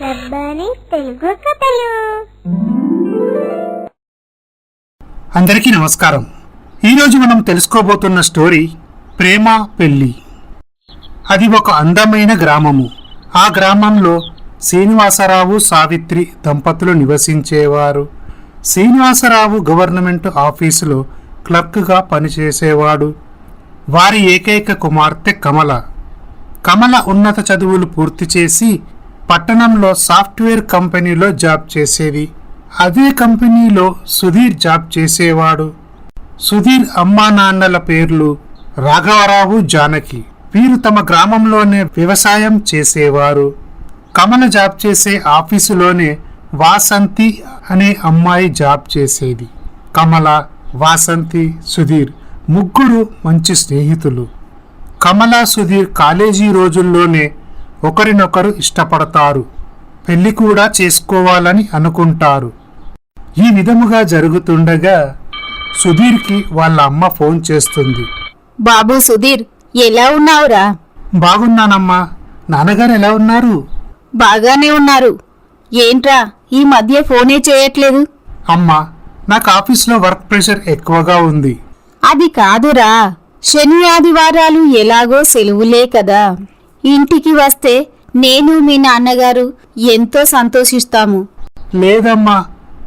రబ్బాని తెలుగు కథలు. అందరికీ నమస్కారం. ఈరోజు మనం తెలుసుకోబోతున్న స్టోరీ ప్రేమ పెళ్లి. అది ఒక అందమైన గ్రామము. ఆ గ్రామంలో శ్రీనివాసరావు సావిత్రి దంపతులు నివసించేవారు. శ్రీనివాసరావు గవర్నమెంట్ ఆఫీసులో క్లర్క్గా పనిచేసేవాడు. వారి ఏకైక కుమార్తె కమల. కమల ఉన్నత చదువులు పూర్తి చేసి పట్టణంలో సాఫ్ట్వేర్ కంపెనీలో జాబ్ చేసేది. అదే కంపెనీలో సుధీర్ జాబ్ చేసేవాడు. సుధీర్ అమ్మా నాన్నల పేర్లు రాఘవరావు, జానకి. వీరు తమ గ్రామంలోనే వ్యవసాయం చేసేవారు. కమల జాబ్ చేసే ఆఫీసులోనే వాసంతి అనే అమ్మాయి జాబ్ చేసేది. కమల, వాసంతి, సుధీర్ ముగ్గురు మంచి స్నేహితులు. కమల, సుధీర్ కాలేజీ రోజుల్లోనే ఒకరినొకరు ఇష్టపడతారు. పెళ్లి కూడా చేసుకోవాలని అనుకుంటారు. ఈ విధముగా జరుగుతుండగా సుధీర్కి వాళ్ళ అమ్మ ఫోన్ చేస్తుంది. బాబు సుధీర్, ఎలా ఉన్నావురా? బాగున్నానమ్మా. నాన్నగారు ఎలా ఉన్నారు? బాగానే ఉన్నారు. ఏంట్రా ఈ మధ్య ఫోనే చేయట్లేదు? అమ్మా, నాకు ఆఫీస్లో వర్క్ ప్రెషర్ ఎక్కువగా ఉంది. అది కాదురా, శని ఆదివారాలు ఎలాగో సెలవులే కదా. ఇంటికి వస్తే నేను మీ నాన్నగారు ఎంతో సంతోషిస్తాము. లేదమ్మా,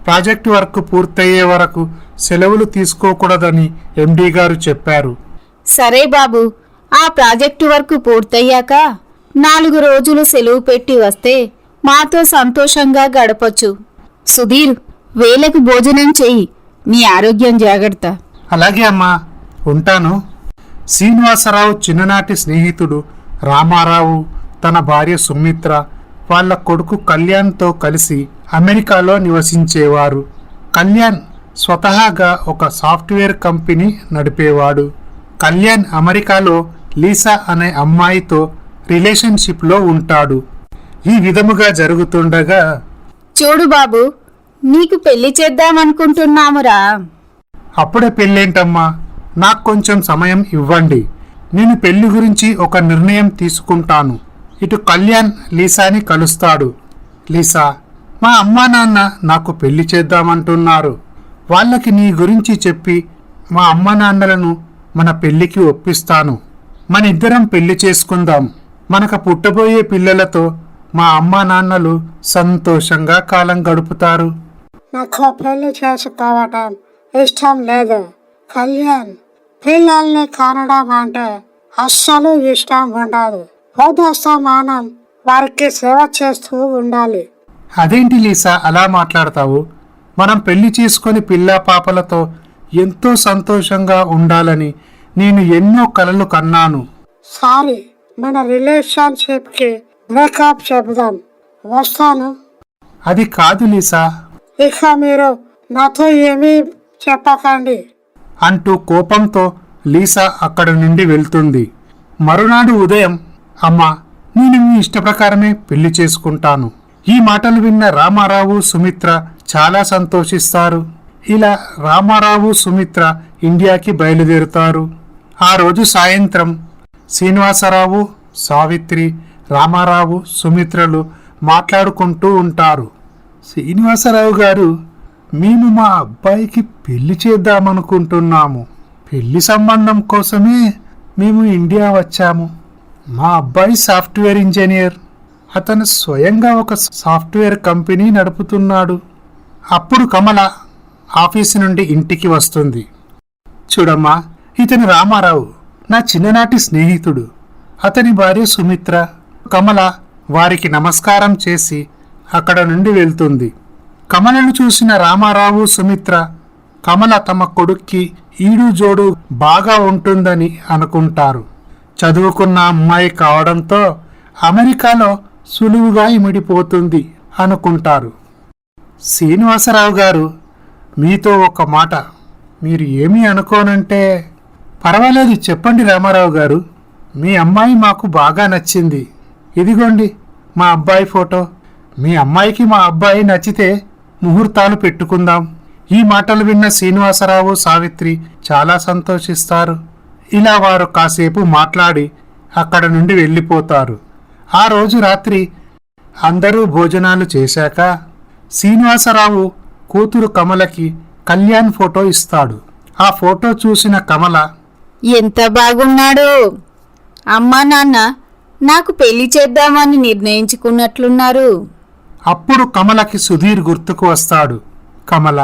ప్రాజెక్ట్ వర్క్ పూర్తయ్యే వరకు సెలవులు తీసుకోకూడదని ఎండీ గారు చెప్పారు. సరే బాబు, ఆ ప్రాజెక్టు వర్క్ పూర్తయ్యాక 4 రోజులు సెలవు పెట్టి వస్తే మాతో సంతోషంగా గడపొచ్చు. సుధీర్, వేళకు భోజనం చెయ్యి. నీ ఆరోగ్యం జాగ్రత్త. అలాగే అమ్మా, ఉంటాను. శ్రీనివాసరావు చిన్ననాటి స్నేహితుడు రామారావు, తన భార్య సుమిత్ర, వాళ్ళ కొడుకు కళ్యాణ్తో కలిసి అమెరికాలో నివసించేవారు. కళ్యాణ్ స్వతహాగా ఒక సాఫ్ట్వేర్ కంపెనీ నడిపేవాడు. కళ్యాణ్ అమెరికాలో లీసా అనే అమ్మాయితో రిలేషన్షిప్లో ఉంటాడు. ఈ విధముగా జరుగుతుండగా, చూడు బాబు, నీకు పెళ్లి చేద్దామనుకుంటున్నామురా. అప్పుడే పెళ్ళేంటమ్మా, నాకు కొంచెం సమయం ఇవ్వండి. నేను పెళ్లి గురించి ఒక నిర్ణయం తీసుకుంటాను. ఇటు కళ్యాణ్ లీసాని కలుస్తాడు. లీసా, మా అమ్మా నాన్న నాకు పెళ్లి చేద్దామంటున్నారు. వాళ్ళకి నీ గురించి చెప్పి మా అమ్మా నాన్నలను మన పెళ్లికి ఒప్పిస్తాను. మన ఇద్దరం పెళ్లి చేసుకుందాం. మనకు పుట్టబోయే పిల్లలతో మా అమ్మా నాన్నలు సంతోషంగా కాలం గడుపుతారు. నాకు పెళ్లి చేసుకోవటం ఇష్టం లేదు కళ్యాణ్. పిల్లల్ని కనడం అంటే అస్సలు ఇష్టం ఉండదు. వృద్ధాస్తమానం వారికి సేవ చేస్తూ ఉండాలి. అదేంటి లీసా అలా మాట్లాడతావు? మనం పెళ్లి చేసుకొని పిల్ల పాపలతో ఎంతో సంతోషంగా ఉండాలని నేను ఎన్నో కలలు కన్నాను. సారీ, మన రిలేషన్షిప్కి బ్రేకప్ చెబుదాం. వస్తాను. అది కాదు లీసా ఇక మీరు నాతో ఏమీ చెప్పకండి అంటూ కోపంతో లీసా అక్కడి నుండి వెళ్తుంది. మరునాడు ఉదయం, అమ్మా, నేను మీ ఇష్ట ప్రకారమే పెళ్లి చేసుకుంటాను. ఈ మాటలు విన్న రామారావు, సుమిత్ర చాలా సంతోషిస్తారు. ఇలా రామారావు, సుమిత్ర ఇండియాకి బయలుదేరుతారు. ఆ రోజు సాయంత్రం శ్రీనివాసరావు, సావిత్రి, రామారావు, సుమిత్రలు మాట్లాడుకుంటూ ఉంటారు. శ్రీనివాసరావు గారు, మేము మా అబ్బాయికి పెళ్లి చేద్దామనుకుంటున్నాము. పెళ్లి సంబంధం కోసమే మేము ఇండియా వచ్చాము. మా అబ్బాయి సాఫ్ట్వేర్ ఇంజనీర్. అతను స్వయంగా ఒక సాఫ్ట్వేర్ కంపెనీ నడుపుతున్నాడు. అప్పుడు కమల ఆఫీసు నుండి ఇంటికి వస్తుంది. చూడమ్మా, ఇతను రామారావు, నా చిన్ననాటి స్నేహితుడు. అతని భార్య సుమిత్ర. కమల వారికి నమస్కారం చేసి అక్కడ నుండి వెళ్తుంది. కమలను చూసిన రామారావు, సుమిత్ర కమల తమ కొడుక్కి ఈడు జోడు బాగా ఉంటుందని అనుకుంటారు. చదువుకున్న అమ్మాయి కావడంతో అమెరికాలో సులువుగా ఇమిడిపోతుంది అనుకుంటారు. శ్రీనివాసరావు గారు, మీతో ఒక మాట. మీరు ఏమీ అనుకోనంటే పర్వాలేదు, చెప్పండి రామారావు గారు. మీ అమ్మాయి మాకు బాగా నచ్చింది. ఇదిగోండి మా అబ్బాయి ఫోటో. మీ అమ్మాయికి మా అబ్బాయి నచ్చితే ముహూర్తాలు పెట్టుకుందాం. ఈ మాటలు విన్న శ్రీనివాసరావు, సావిత్రి చాలా సంతోషిస్తారు. ఇలా వారు కాసేపు మాట్లాడి అక్కడ నుండి వెళ్ళిపోతారు. ఆ రోజు రాత్రి అందరూ భోజనాలు చేశాక శ్రీనివాసరావు కూతురు కమలకి కళ్యాణ్ ఫోటో ఇస్తాడు. ఆ ఫోటో చూసిన కమల, ఎంత బాగున్నాడో! అమ్మా నాన్న నాకు పెళ్లి చేద్దామని నిర్ణయించుకున్నట్లున్నారు. అప్పుడు కమలకి సుధీర్ గుర్తుకు వస్తాడు. కమల,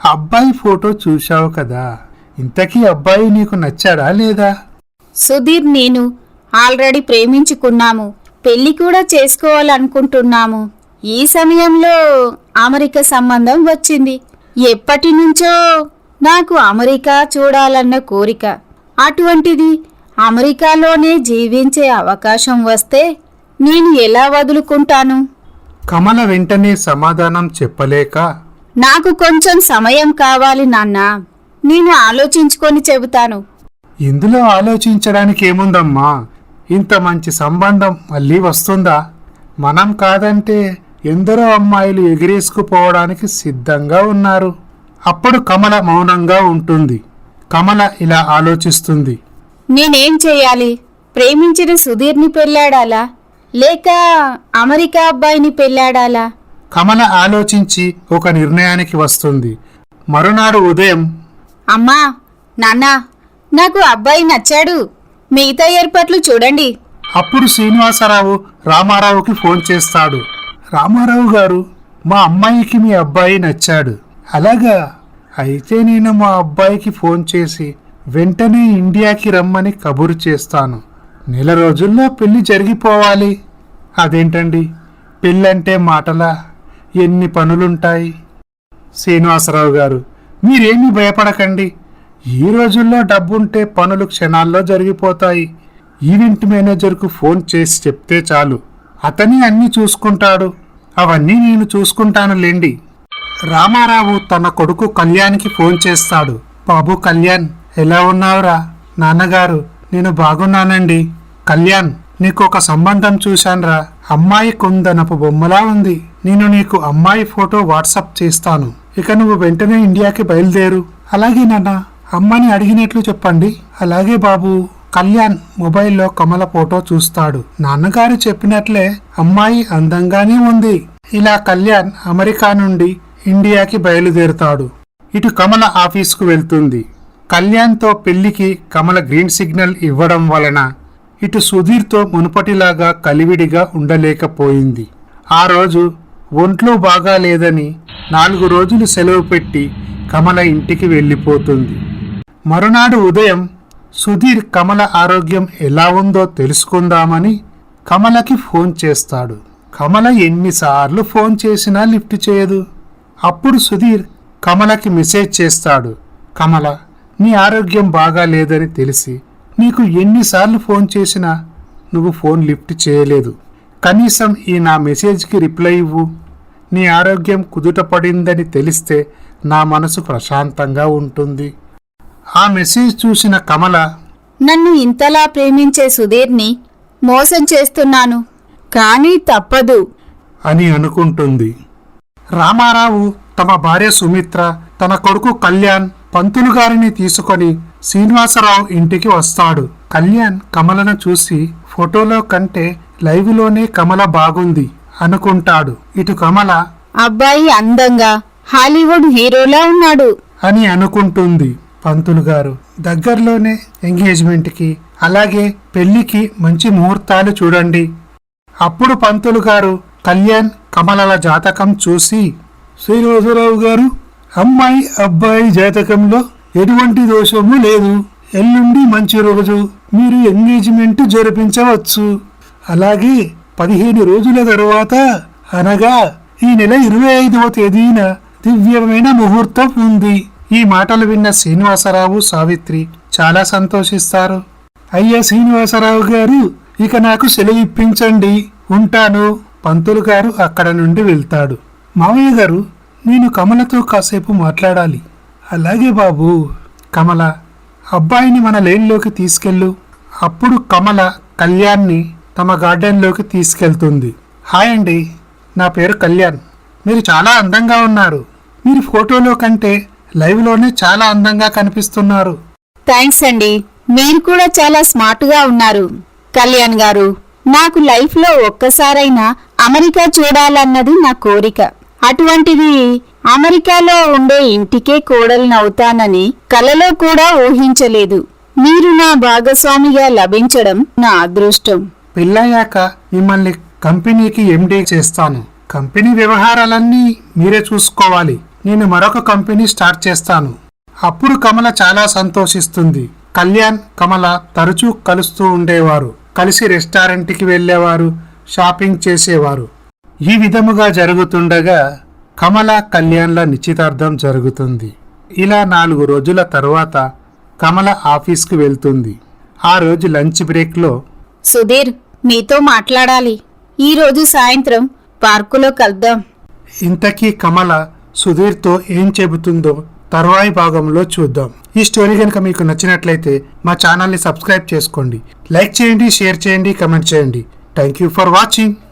అబ్బాయి ఫోటో చూశావు కదా, ఇంతకీ అబ్బాయి నీకు నచ్చాడా లేదా? సుధీర్, నేను ఆల్రెడీ ప్రేమించుకున్నాము, పెళ్లి కూడా చేసుకోవాలనుకుంటున్నాము. ఈ సమయంలో అమెరికా సంబంధం వచ్చింది. ఎప్పటి నుంచో నాకు అమెరికా చూడాలన్న కోరిక. అటువంటిది అమెరికాలోనే జీవించే అవకాశం వస్తే నేను ఎలా వదులుకుంటాను? కమల వెంటనే సమాధానం చెప్పలేక, నాకు కొంచెం సమయం కావాలి నాన్న, నేను ఆలోచించుకొని చెబుతాను. ఇందులో ఆలోచించడానికి ఏముందమ్మా? ఇంత మంచి సంబంధం మళ్ళీ వస్తుందా? మనం కాదంటే ఎందరో అమ్మాయిలు ఎగిరేసుకుపోవడానికి సిద్ధంగా ఉన్నారు. అప్పుడు కమల మౌనంగా ఉంటుంది. కమల ఇలా ఆలోచిస్తుంది. నేనేం చెయ్యాలి? ప్రేమించిన సుధీర్ని పెళ్ళాడాలా లేక అమెరికా అబ్బాయిని పెళ్ళాడాలా? కమల ఆలోచించి ఒక నిర్ణయానికి వస్తుంది. మరునాడు ఉదయం, అమ్మా నాన్న, నాకు అబ్బాయి నచ్చాడు, మిగతా ఏర్పాట్లు చూడండి. అప్పుడు శ్రీనివాసరావు రామారావుకి ఫోన్ చేస్తాడు. రామారావు గారు, మా అమ్మాయికి మీ అబ్బాయి నచ్చాడు. అలాగా? అయితే నేను మా అబ్బాయికి ఫోన్ చేసి వెంటనే ఇండియాకి రమ్మని కబురు చేస్తాను. నెల రోజుల్లో పెళ్లి జరిగిపోవాలి. అదేంటండి, పెళ్ళంటే మాటలా? ఎన్ని పనులుంటాయి? శ్రీనివాసరావు గారు, మీరేమీ భయపడకండి. ఈ రోజుల్లో డబ్బుంటే పనులు క్షణాల్లో జరిగిపోతాయి. ఈవెంట్ మేనేజర్కు ఫోన్ చేసి చెప్తే చాలు, అతని అన్నీ చూసుకుంటాడు. అవన్నీ నేను చూసుకుంటానులేండి. రామారావు తన కొడుకు కళ్యాణ్కి ఫోన్ చేస్తాడు. బాబు కళ్యాణ్, ఎలా ఉన్నావురా? నాన్నగారు, నేను బాగున్నానండి. కళ్యాణ్, నీకు ఒక సంబంధం చూశాన్రా. అమ్మాయి కుందనపు బొమ్మలా ఉంది. నేను నీకు అమ్మాయి ఫోటో వాట్సాప్ చేస్తాను. ఇక నువ్వు వెంటనే ఇండియాకి బయలుదేరు. అలాగే నాన్న, అమ్మని అడిగినట్లు చెప్పండి. అలాగే బాబు. కళ్యాణ్ మొబైల్లో కమల ఫోటో చూస్తాడు. నాన్నగారు చెప్పినట్లే అమ్మాయి అందంగానే ఉంది. ఇలా కళ్యాణ్ అమెరికా నుండి ఇండియాకి బయలుదేరుతాడు. ఇటు కమల ఆఫీసుకు వెళ్తుంది. కళ్యాణ్తో పెళ్లికి కమల గ్రీన్ సిగ్నల్ ఇవ్వడం వలన ఇటు సుధీర్తో మునుపటిలాగా కలివిడిగా ఉండలేకపోయింది. ఆ రోజు ఒంట్లో బాగాలేదని 4 రోజులు సెలవు పెట్టి కమల ఇంటికి వెళ్ళిపోతుంది. మరునాడు ఉదయం సుధీర్ కమల ఆరోగ్యం ఎలా ఉందో తెలుసుకుందామని కమలకి ఫోన్ చేస్తాడు. కమల ఎన్నిసార్లు ఫోన్ చేసినా లిఫ్ట్ చేయదు. అప్పుడు సుధీర్ కమలకి మెసేజ్ చేస్తాడు. కమల, నీ ఆరోగ్యం బాగా లేదని తెలిసి నీకు ఎన్నిసార్లు ఫోన్ చేసినా నువ్వు ఫోన్ లిఫ్ట్ చేయలేదు. కనీసం ఈ నా మెసేజ్కి రిప్లై ఇవ్వు. నీ ఆరోగ్యం కుదుట పడిందని తెలిస్తే నా మనసు ప్రశాంతంగా ఉంటుంది. ఆ మెసేజ్ చూసిన కమల, నన్ను ఇంతలా ప్రేమించే సుధీర్ని మోసం చేస్తున్నాను, కానీ తప్పదు అని అనుకుంటుంది. రామారావు తమ భార్య సుమిత్ర, తన కొడుకు కళ్యాణ్ పంతులు గారిని తీసుకొని శ్రీనివాసరావు ఇంటికి వస్తాడు. కళ్యాణ్ కమలను చూసి ఫోటోలో కంటే లైవ్లోనే కమల బాగుంది అనుకుంటాడు. ఇటు కమల, అబ్బాయి అందంగా హాలీవుడ్ హీరోలా ఉన్నాడు అని అనుకుంటుంది. పంతులు గారు, దగ్గరలోనే ఎంగేజ్మెంట్కి అలాగే పెళ్లికి మంచి ముహూర్తాలు చూడండి. అప్పుడు పంతులు గారు కళ్యాణ్ కమలల జాతకం చూసి, శ్రీనివాసరావు గారు, అమ్మాయి అబ్బాయి జాతకంలో ఎటువంటి దోషము లేదు. ఎల్లుండి మంచి రోజు, మీరు ఎంగేజ్మెంట్ జరిపించవచ్చు. అలాగే 15 రోజుల తరువాత అనగా ఈ నెల 25వ తేదీన దివ్యమైన ముహూర్తం ఉంది. ఈ మాటలు విన్న శ్రీనివాసరావు సావిత్రి చాలా సంతోషిస్తారు. అయ్యా శ్రీనివాసరావు గారు, ఇక నాకు సెలవు ఇప్పించండి, ఉంటాను. పంతులు గారు అక్కడ నుండి వెళ్తాడు. మావయ్య గారు, నేను కమలతో కాసేపు మాట్లాడాలి. అలాగే బాబు. కమల, అబ్బాయిని మన లేన్లోకి తీసుకెళ్ళు. అప్పుడు కమల కళ్యాణ్ని తమ గార్డెన్లోకి తీసుకెళ్తుంది. హాయ్ అండి, నా పేరు కళ్యాణ్. మీరు చాలా అందంగా ఉన్నారు. మీరు ఫోటోలో కంటే లైవ్లోనే చాలా అందంగా కనిపిస్తున్నారు. థ్యాంక్స్ అండి, మీరు కూడా చాలా స్మార్ట్గా ఉన్నారు. కళ్యాణ్ గారు, నాకు లైఫ్లో ఒక్కసారైనా అమెరికా చూడాలన్నది నా కోరిక. అటువంటిది అమెరికాలో ఉండే ఇంటికే కోడలినవుతానని కలలో కూడా ఊహించలేదు. మీరు నా భాగస్వామిగా లభించడం నా అదృష్టం. పెళ్ళయ్యాక మిమ్మల్ని కంపెనీకి ఎండీ చేస్తాను. కంపెనీ వ్యవహారాలన్నీ మీరే చూసుకోవాలి. నేను మరొక కంపెనీ స్టార్ట్ చేస్తాను. అప్పుడు కమల చాలా సంతోషిస్తుంది. కళ్యాణ్, కమల తరచూ కలుస్తూ ఉండేవారు. కలిసి రెస్టారెంట్కి వెళ్ళేవారు, షాపింగ్ చేసేవారు. ఈ విధముగా జరుగుతుండగా కమల, కళ్యాణ్ల నిశ్చితార్థం జరుగుతుంది. ఇలా 4 రోజుల తరువాత కమల ఆఫీస్కు వెళ్తుంది. ఆ రోజు లంచ్ బ్రేక్లో సుధీర్, మీతో మాట్లాడాలి. ఈ రోజు సాయంత్రం పార్కులో కలుద్దాం. ఇంతకీ కమల సుధీర్తో ఏం చెబుతుందో తరువాయి భాగంలో చూద్దాం. ఈ స్టోరీ కనుక మీకు నచ్చినట్లయితే మా ఛానల్ని సబ్స్క్రైబ్ చేసుకోండి, లైక్ చేయండి, షేర్ చేయండి, కమెంట్ చేయండి. Thank you for watching.